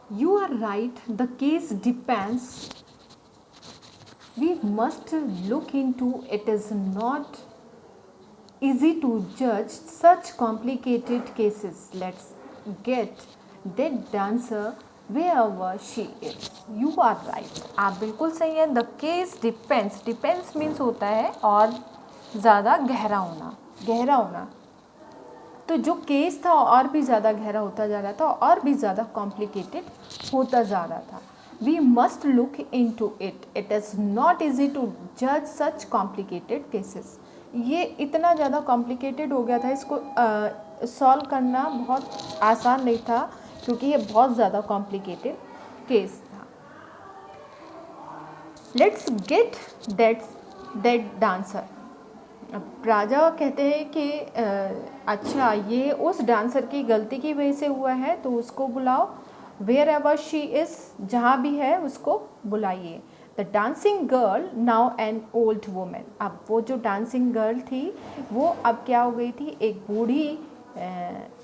You are right, the case depends. We must look into it. Is not easy to judge such complicated cases. Let's get that dancer wherever she is. You are right. आप बिल्कुल सही है. The case depends. Depends means होता है और ज़्यादा गहरा होना, गहरा होना. तो जो केस था और भी ज़्यादा गहरा होता जा रहा था और भी ज़्यादा कॉम्प्लिकेटेड होता जा रहा था. We must look into it. It is not easy to जज सच कॉम्प्लिकेटेड केसेस. ये इतना ज़्यादा कॉम्प्लिकेटेड हो गया था, इसको सॉल्व करना बहुत आसान नहीं था क्योंकि ये बहुत ज़्यादा कॉम्प्लिकेटेड केस था. Let's get that dancer. अब राजा कहते हैं कि अच्छा ये उस डांसर की गलती की वजह से हुआ है तो उसको बुलाओ. वेयर एवर शी इज़, जहाँ भी है उसको बुलाइए. The dancing girl now an old women. अब वो जो डांसिंग गर्ल थी वो अब क्या हो गई थी, एक बूढ़ी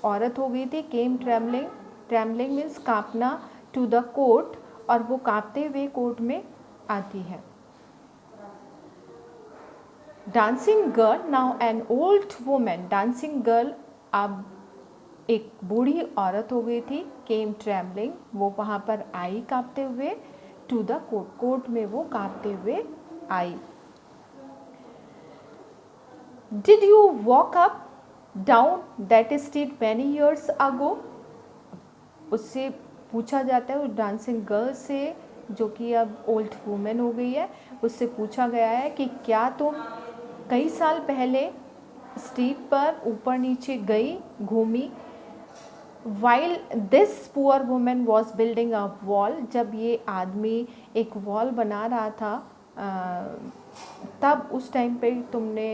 औरत हो गई थी. Came trembling. ट्रेमलिंग मीन्स कांपना. टू द कोर्ट, और वो कांपते हुए कोर्ट में आती है. Dancing girl now an old women. Dancing girl अब एक बूढ़ी औरत हो गई थी. केम ट्रेमलिंग, वो वहाँ पर आई कांपते हुए. टू द कोर्ट, कोर्ट में वो कांपते हुए आई. Did you walk up down that street many years ago. उससे पूछा जाता है उस डांसिंग गर्ल से जो कि अब ओल्ड वुमेन हो गई है, उससे पूछा गया है कि क्या तुम कई साल पहले स्ट्रीट पर ऊपर नीचे गई, घूमी. While this poor women was building a wall. जब ये आदमी एक वॉल बना रहा था तब उस टाइम पे तुमने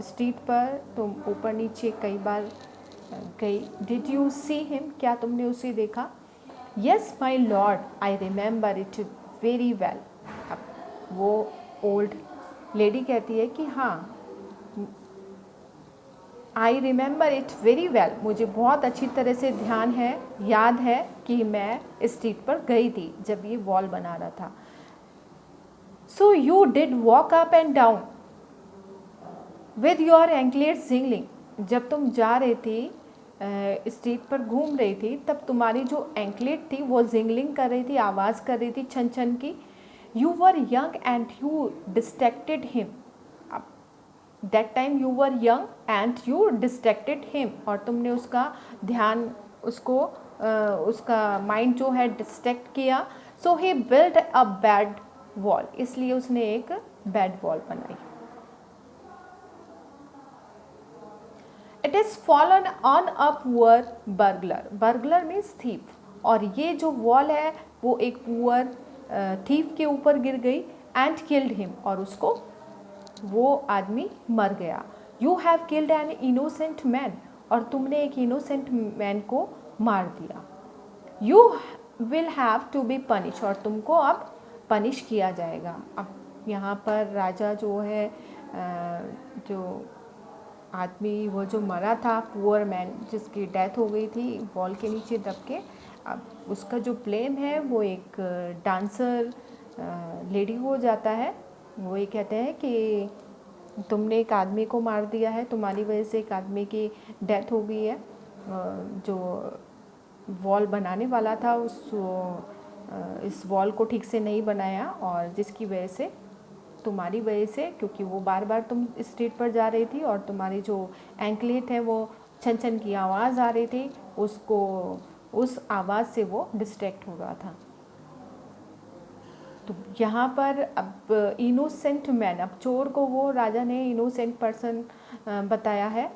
स्ट्रीट पर तुम ऊपर नीचे कई बार गई. डिड यू सी हिम, क्या तुमने उसे देखा. Yes my lord I remember it very well. अब वो ओल्ड लेडी कहती है कि हाँ, I remember it very well. मुझे बहुत अच्छी तरह से ध्यान है, याद है कि मैं स्ट्रीट पर गई थी जब ये वॉल बना रहा था. So you did walk up and down with your anklets jingling. जब तुम जा रही थी स्ट्रीट पर घूम रही थी तब तुम्हारी जो एंकलेट थी वो जिंगलिंग कर रही थी, आवाज़ कर रही थी छन छन की. You were young and you distracted him. That time you were young and you distracted him, और तुमने उसका ध्यान, उसको उसका माइंड जो है डिस्ट्रैक्ट किया. सो ही बिल्ड अ बैड वॉल. इसलिए उसने एक बैड वॉल बनाई. It is fallen on a poor burglar. Burglar means thief. और ये जो वॉल है वो एक पुअर थीफ के ऊपर गिर गई. एंड किल्ड हिम, और उसको, वो आदमी मर गया. You have killed an innocent man. और तुमने एक इनोसेंट मैन को मार दिया. You will have to be punish. और तुमको अब पनिश किया जाएगा. अब यहाँ पर राजा जो है जो आदमी वो जो मरा था, पुअर मैन जिसकी डेथ हो गई थी वॉल के नीचे दब के, अब उसका जो ब्लेम है वो एक डांसर लेडी को हो जाता है. वो ये कहते हैं कि तुमने एक आदमी को मार दिया है, तुम्हारी वजह से एक आदमी की डेथ हो गई है. जो वॉल बनाने वाला था इस वॉल को ठीक से नहीं बनाया, और जिसकी वजह से, तुम्हारी वजह से, क्योंकि वो बार बार तुम स्ट्रीट पर जा रही थी और तुम्हारी जो एंकलेट है वो छन छन की आवाज़ आ रही थी, उसको, उस आवाज़ से वो डिस्ट्रैक्ट हो रहा था. तो यहाँ पर अब इनोसेंट मैन, अब चोर को वो राजा ने इनोसेंट पर्सन बताया है.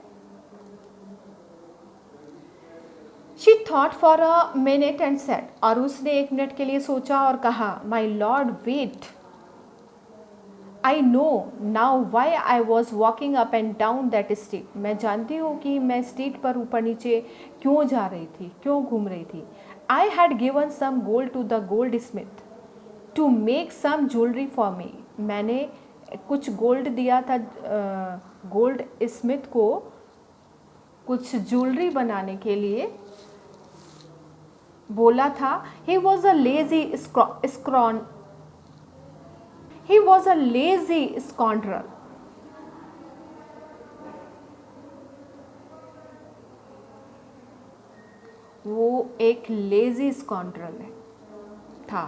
She thought for a minute and said. और उसने एक मिनट के लिए सोचा और कहा, my lord wait, I know now why I was walking up and down that street. मैं जानती हूँ कि मैं स्ट्रीट पर ऊपर नीचे क्यों जा रही थी, क्यों घूम रही थी. I had given some gold to the goldsmith to make some jewellery for me. मैंने कुछ गोल्ड दिया था गोल्ड स्मिथ को कुछ ज्वेलरी बनाने के लिए. बोला था ही वॉज अ लेजी स्क्रॉन he was a lazy scoundrel. वो एक लेजी स्कॉन्ड्रल था।